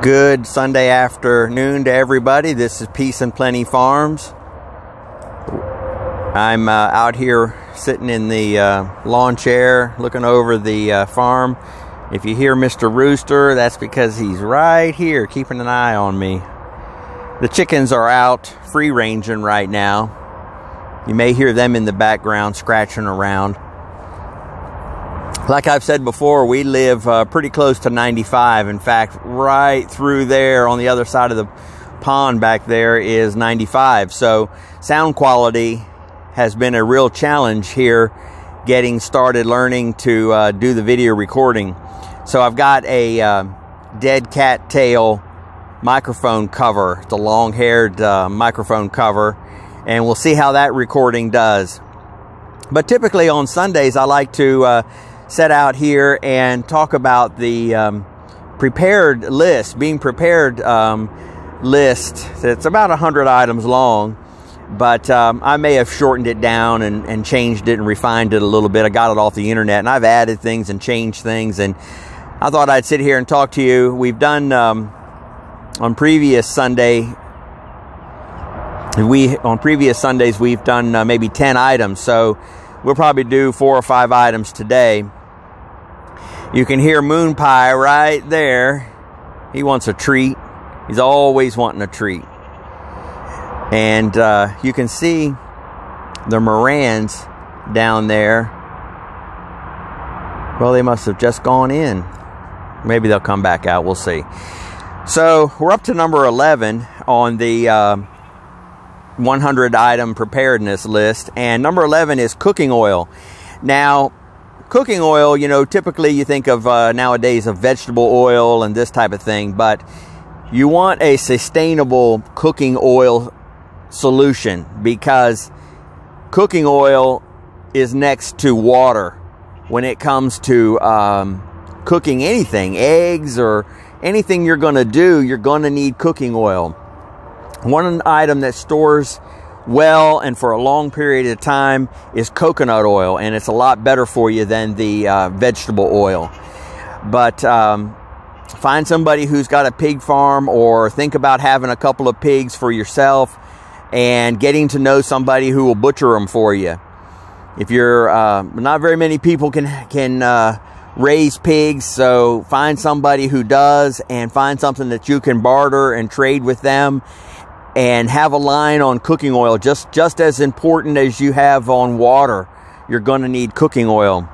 Good Sunday afternoon to everybody. This is Peace and Plenty Farms. I'm out here sitting in the lawn chair looking over the farm. If you hear Mr. Rooster, that's because he's right here keeping an eye on me. The chickens are out free ranging right now. You may hear them in the background scratching around. Like I've said before, we live pretty close to 95. In fact, right through there on the other side of the pond back there is 95. So sound quality has been a real challenge here getting started learning to do the video recording. So I've got a dead cattail microphone cover, the long-haired microphone cover, and we'll see how that recording does. But typically on Sundays, I like to set out here and talk about the prepared list, being prepared list. It's about 100 items long, but I may have shortened it down and changed it and refined it a little bit. I got it off the internet and I've added things and changed things, and I thought I'd sit here and talk to you. We've done on previous Sundays we've done maybe 10 items, so we'll probably do 4 or 5 items today. You can hear Moon Pie right there. He wants a treat. He's always wanting a treat. And you can see the Morans down there. Well, they must have just gone in. Maybe they'll come back out. We'll see. So we're up to number 11 on the 100 item preparedness list. And number 11 is cooking oil. Now, cooking oil, you know, typically you think of nowadays of vegetable oil and this type of thing, but you want a sustainable cooking oil solution, because cooking oil is next to water when it comes to cooking anything, eggs or anything you're going to do. You're going to need cooking oil. One item that stores well and for a long period of time is coconut oil, and it's a lot better for you than the vegetable oil. But find somebody who's got a pig farm, or think about having a couple of pigs for yourself and getting to know somebody who will butcher them for you. If you're not very many people can raise pigs, so find somebody who does, and find something that you can barter and trade with them. And have a line on cooking oil, just as important as you have on water. You're going to need cooking oil.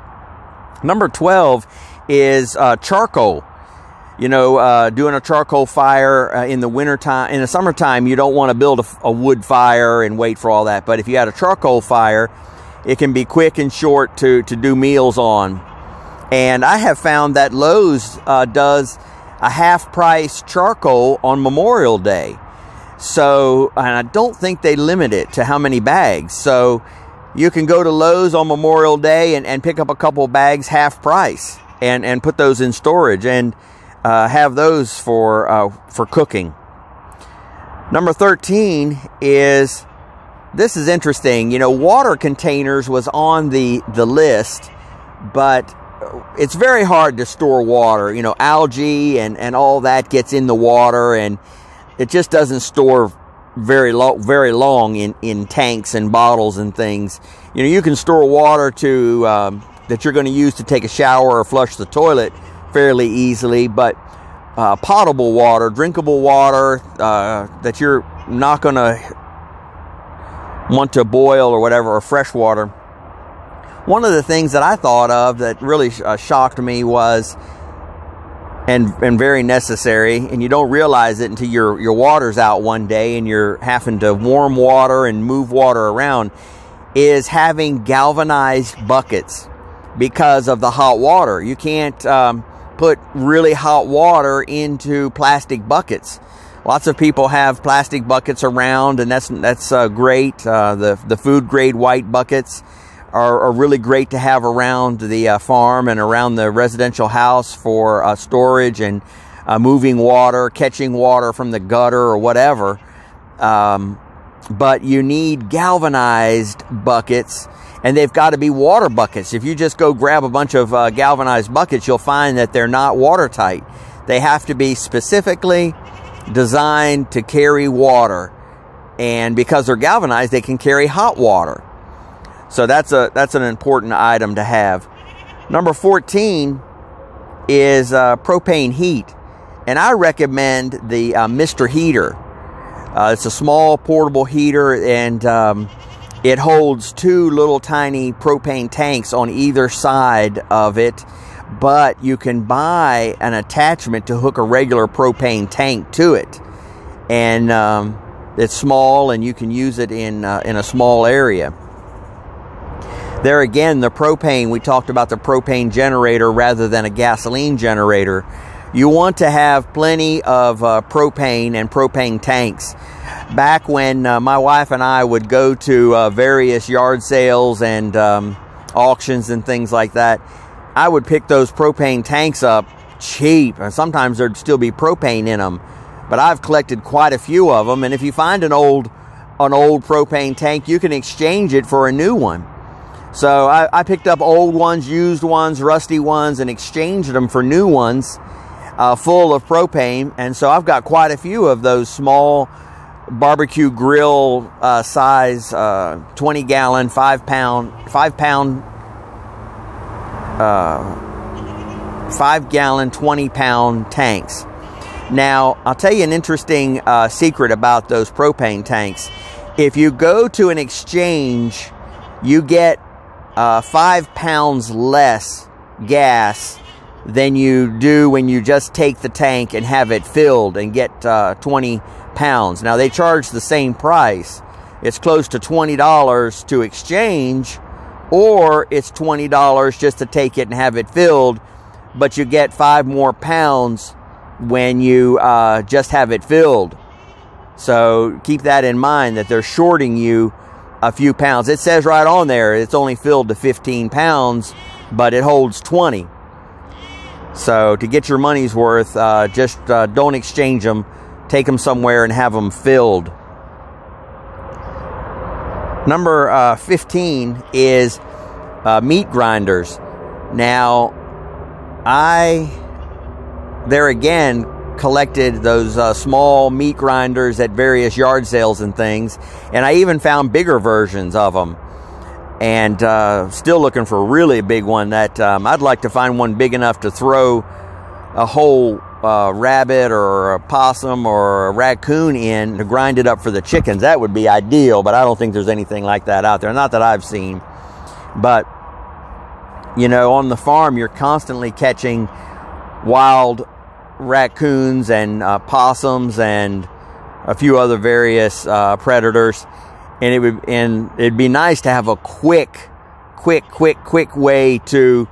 Number 12 is charcoal. You know, doing a charcoal fire in the wintertime. In the summertime, you don't want to build a wood fire and wait for all that. But if you had a charcoal fire, it can be quick and short to do meals on. And I have found that Lowe's does a half-price charcoal on Memorial Day. So, and I don't think they limit it to how many bags. So you can go to Lowe's on Memorial Day and pick up a couple of bags half price and put those in storage and have those for cooking. Number 13 is, this is interesting. You know, water containers was on the list, but it's very hard to store water. You know, algae and all that gets in the water, and it just doesn't store very long in tanks and bottles and things. You know, you can store water to that you're going to use to take a shower or flush the toilet fairly easily, but potable water, drinkable water that you're not going to want to boil or whatever, or fresh water. One of the things that I thought of that really shocked me was, and very necessary, and you don't realize it until your water's out one day and you're having to warm water and move water around, is having galvanized buckets because of the hot water. You can't put really hot water into plastic buckets. Lots of people have plastic buckets around, and that's great. The food grade white buckets are really great to have around the farm and around the residential house for storage and moving water, catching water from the gutter or whatever. But you need galvanized buckets, and they've got to be water buckets. If you just go grab a bunch of galvanized buckets, you'll find that they're not watertight. They have to be specifically designed to carry water. And because they're galvanized, they can carry hot water. So that's an important item to have. Number 14 is propane heat. And I recommend the Mr. Heater. It's a small portable heater, and it holds 2 little tiny propane tanks on either side of it. But you can buy an attachment to hook a regular propane tank to it. And it's small, and you can use it in a small area. There again, the propane, we talked about the propane generator rather than a gasoline generator. You want to have plenty of propane and propane tanks. Back when my wife and I would go to various yard sales and auctions and things like that, I would pick those propane tanks up cheap, and sometimes there'd still be propane in them. But I've collected quite a few of them, and if you find an old propane tank, you can exchange it for a new one. So I picked up old ones, used ones, rusty ones, and exchanged them for new ones full of propane. And so I've got quite a few of those small barbecue grill size 20-gallon, 5-gallon, 20-pound tanks. Now, I'll tell you an interesting secret about those propane tanks. If you go to an exchange, you get 5 pounds less gas than you do when you just take the tank and have it filled and get 20 pounds. Now, they charge the same price. It's close to $20 to exchange, or it's $20 just to take it and have it filled, but you get 5 more pounds when you just have it filled. So keep that in mind, that they're shorting you a few pounds. It says right on there it's only filled to 15 pounds, but it holds 20. So to get your money's worth, just don't exchange them. Take them somewhere and have them filled. Number 15 is meat grinders. Now, there again, collected those small meat grinders at various yard sales and things, and I even found bigger versions of them, and still looking for a really big one that I'd like to find one big enough to throw a whole rabbit or a possum or a raccoon in to grind it up for the chickens. That would be ideal, but I don't think there's anything like that out there, not that I've seen. But you know, on the farm, you're constantly catching wild raccoons and possums and a few other various predators, and it'd be nice to have a quick way to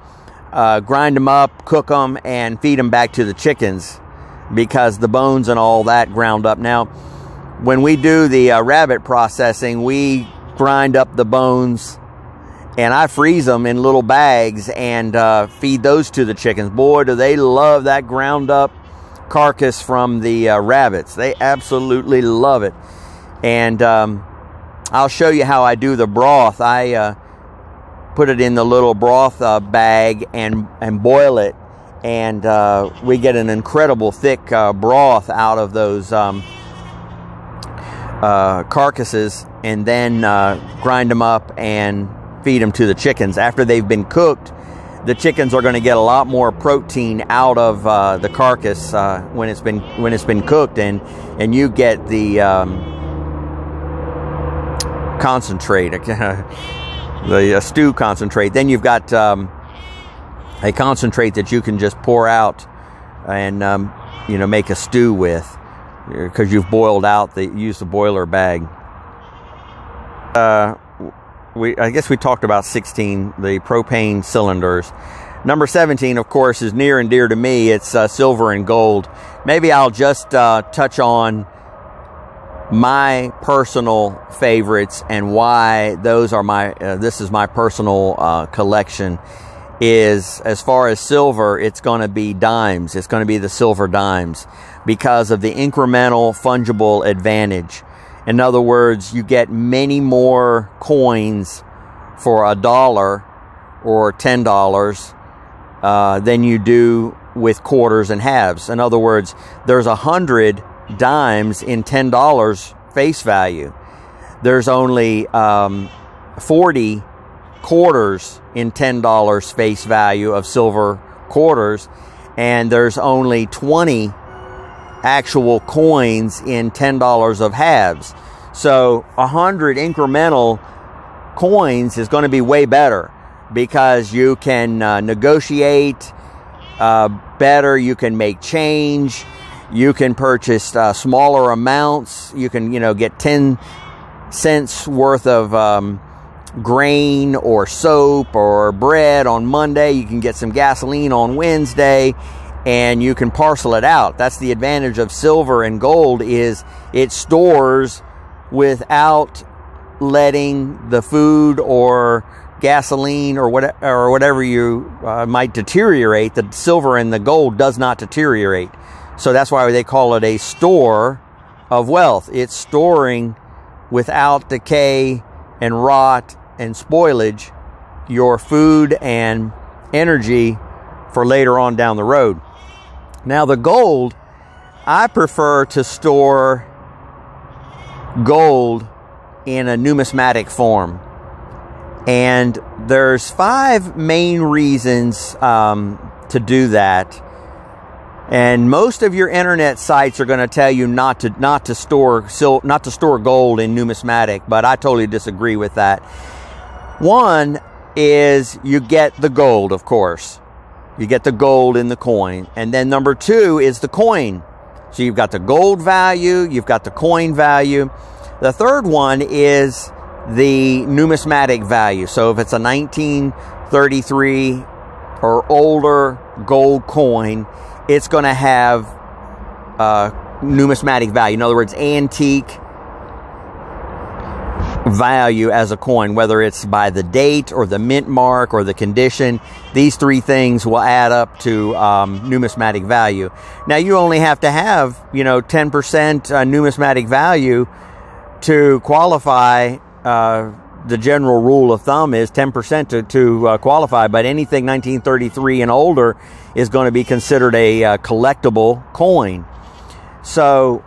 grind them up, cook them, and feed them back to the chickens, because the bones and all that ground up. Now, when we do the rabbit processing, we grind up the bones, and I freeze them in little bags and feed those to the chickens. Boy, do they love that ground up carcass from the rabbits. They absolutely love it. And I'll show you how I do the broth. I put it in the little broth bag and boil it. And we get an incredible thick broth out of those carcasses, and then grind them up and feed them to the chickens. After they've been cooked, the chickens are going to get a lot more protein out of the carcass when it's been cooked, and you get the concentrate, the stew concentrate. Then you've got a concentrate that you can just pour out and make a stew with, because you've boiled out use the boiler bag. I guess we talked about 16, the propane cylinders. Number 17, of course, is near and dear to me. It's silver and gold. Maybe I'll just touch on my personal favorites and why those are this is my personal collection. Is, as far as silver, it's going to be dimes. It's going to be the silver dimes, because of the incremental fungible advantage. In other words, you get many more coins for $1 or $10 than you do with quarters and halves. In other words, there's 100 dimes in $10 face value. There's only 40 quarters in $10 face value of silver quarters, and there's only 20 actual coins in $10 of halves. So 100 incremental coins is going to be way better, because you can negotiate better, you can make change, you can purchase smaller amounts, you can, get 10 cents worth of grain or soap or bread on Monday, you can get some gasoline on Wednesday, and you can parcel it out. That's the advantage of silver and gold, is it stores without letting the food or gasoline or whatever you might deteriorate. The silver and the gold does not deteriorate. So that's why they call it a store of wealth. It's storing without decay and rot and spoilage your food and energy for later on down the road. Now the gold, I prefer to store gold in a numismatic form. And there's 5 main reasons to do that. And most of your internet sites are going to tell you not to store gold in numismatic, but I totally disagree with that. One is you get the gold, of course. You get the gold in the coin. And then number 2 is the coin. So you've got the gold value, you've got the coin value. The third one is the numismatic value. So if it's a 1933 or older gold coin, it's going to have numismatic value. In other words, antique value as a coin, whether it's by the date or the mint mark or the condition. These 3 things will add up to numismatic value. Now you only have to have 10% numismatic value to qualify. The general rule of thumb is 10% to qualify, but anything 1933 and older is going to be considered a collectible coin. So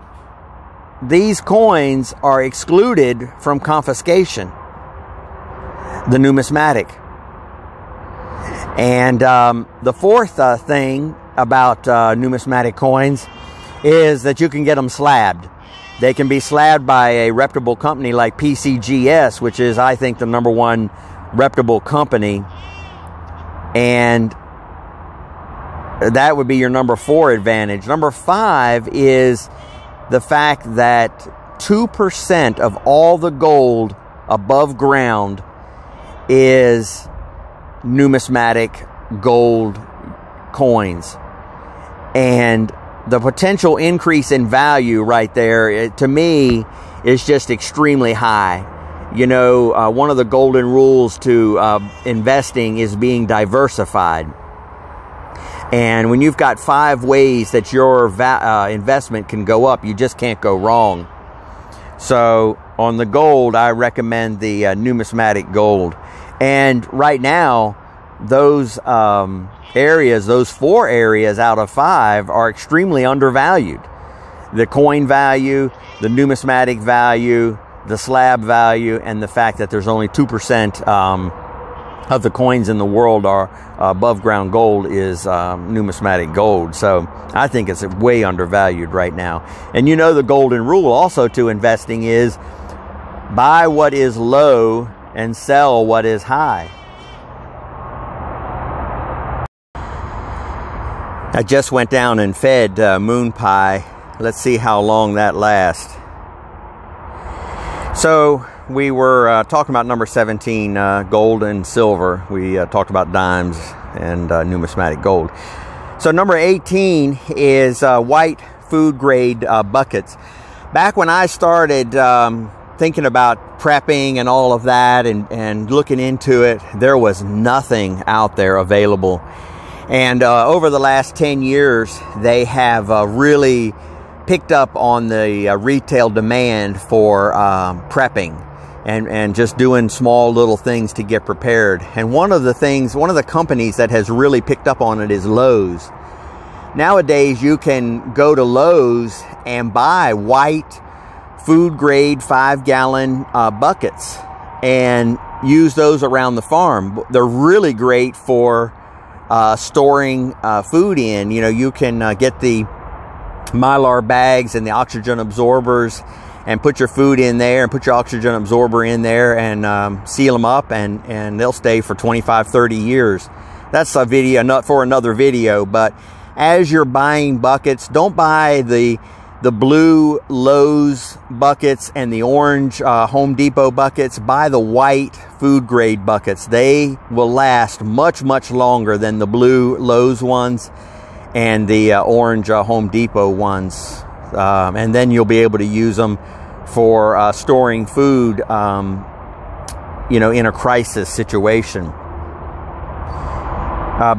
these coins are excluded from confiscation, the numismatic. And the fourth thing about numismatic coins is that you can get them slabbed. They can be slabbed by a reputable company like PCGS, which is, I think, the #1 reputable company. And that would be your number 4 advantage. Number 5 is the fact that 2% of all the gold above ground is numismatic gold coins. And the potential increase in value right there, to me, is just extremely high. One of the golden rules to investing is being diversified. And when you've got 5 ways that your investment can go up, you just can't go wrong. So on the gold, I recommend the numismatic gold. And right now, those areas, those 4 areas out of 5 are extremely undervalued. The coin value, the numismatic value, the slab value, and the fact that there's only 2% of the coins in the world are above ground gold is numismatic gold. So I think it's way undervalued right now. And the golden rule also to investing is buy what is low and sell what is high. I just went down and fed Moon Pie. Let's see how long that lasts. So we were talking about number 17, gold and silver. We talked about dimes and numismatic gold. So number 18 is white food grade buckets. Back when I started thinking about prepping and all of that and looking into it, there was nothing out there available. And over the last 10 years, they have really picked up on the retail demand for prepping and just doing small little things to get prepared. And one of the companies that has really picked up on it is Lowe's. nowadays you can go to Lowe's and buy white food grade 5-gallon buckets and use those around the farm. They're really great for storing food in. You know, you can get the Mylar bags and the oxygen absorbers and put your food in there and put your oxygen absorber in there and seal them up, and they'll stay for 25-30 years. That's a video, not for another video, but as you're buying buckets, don't buy the blue Lowe's buckets and the orange Home Depot buckets. Buy the white food grade buckets. They will last much, much longer than the blue Lowe's ones and the orange Home Depot ones. And then you'll be able to use them for storing food, you know, in a crisis situation.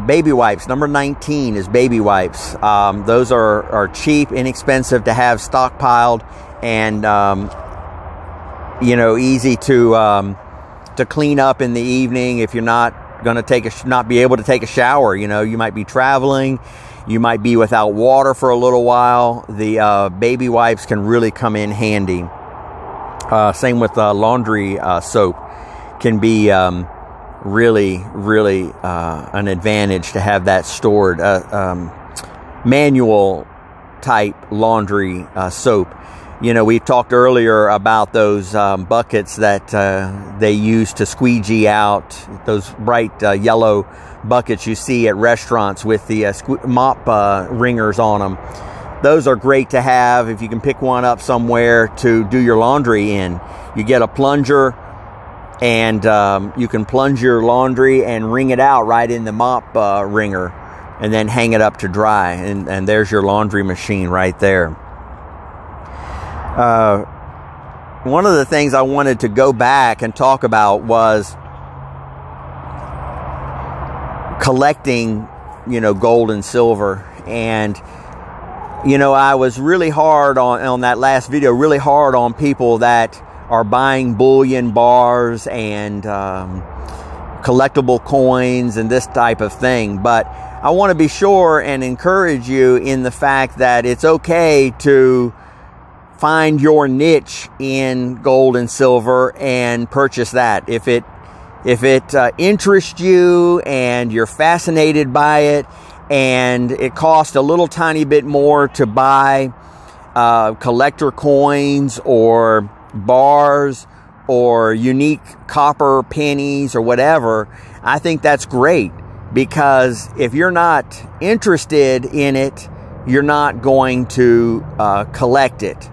Baby wipes. Number 19 is baby wipes. Those are cheap, inexpensive to have stockpiled, and you know, easy to clean up in the evening if you're not going to not be able to take a shower. You know, you might be traveling, you might be without water for a little while. The baby wipes can really come in handy. Same with laundry soap. Can be really an advantage to have that stored. Manual type laundry soap. You know, we talked earlier about those buckets that they use to squeegee out, those bright yellow buckets you see at restaurants with the mop ringers on them. Those are great to have if you can pick one up somewhere to do your laundry in. You get a plunger, and you can plunge your laundry and wring it out right in the mop wringer, and then hang it up to dry, and there's your laundry machine right there. One of the things I wanted to go back and talk about was collecting, you know, gold and silver. And you know, I was really hard on that last video, really hard on people that are buying bullion bars and collectible coins and this type of thing. But I want to be sure and encourage you in the fact that it's okay to find your niche in gold and silver and purchase that. If it interests you and you're fascinated by it, and it costs a little tiny bit more to buy collector coins or bars or unique copper pennies or whatever, I think that's great, because if you're not interested in it, you're not going to collect it.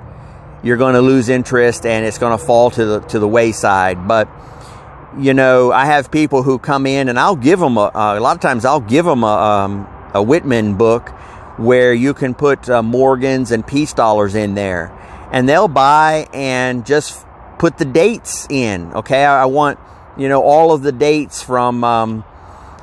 You're going to lose interest, and it's going to fall to the wayside. But you know, I have people who come in, and I'll give them a lot of times I'll give them a Whitman book where you can put Morgans and peace dollars in there, and they'll buy and just put the dates in. Okay, I want, you know, all of the dates from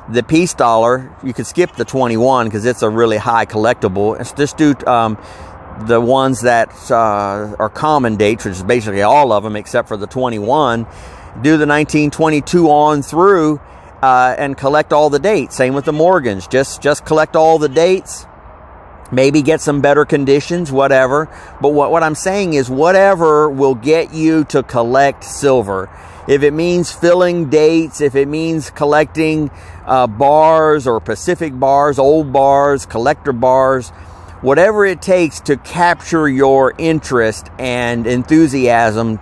the peace dollar. You could skip the 21 because it's a really high collectible. It's just do the ones that are common dates, which is basically all of them except for the 21. Do the 1922 on through and collect all the dates. Same with the Morgans. Just collect all the dates. Maybe get some better conditions, whatever. But what I'm saying is, whatever will get you to collect silver. If it means filling dates, if it means collecting bars or Pacific bars, old bars, collector bars, whatever it takes to capture your interest and enthusiasm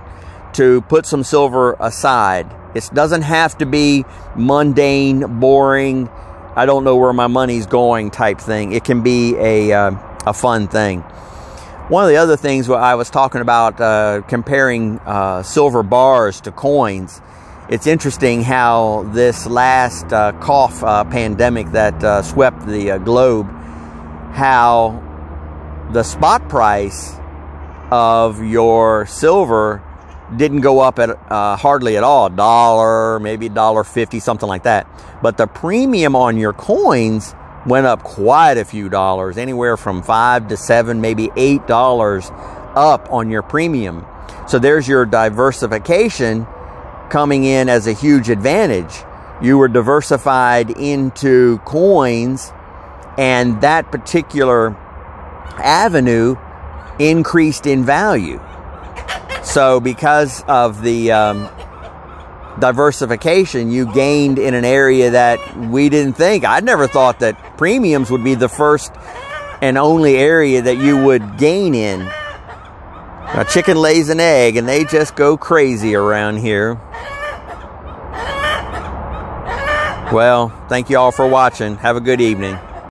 to put some silver aside. It doesn't have to be mundane, boring, I don't know where my money's going type thing. It can be a fun thing. One of the other things I was talking about, comparing silver bars to coins. It's interesting how this last cough pandemic that swept the globe, how the spot price of your silver didn't go up at hardly at all, $1, maybe $1.50, something like that. But the premium on your coins went up quite a few dollars, anywhere from $5 to $7, maybe $8 up on your premium. So there's your diversification coming in as a huge advantage. You were diversified into coins and that particular avenue increased in value. So because of the diversification, you gained in an area that we didn't think. I'd never thought that premiums would be the first and only area that you would gain in. A chicken lays an egg and they just go crazy around here. Well, thank you all for watching. Have a good evening.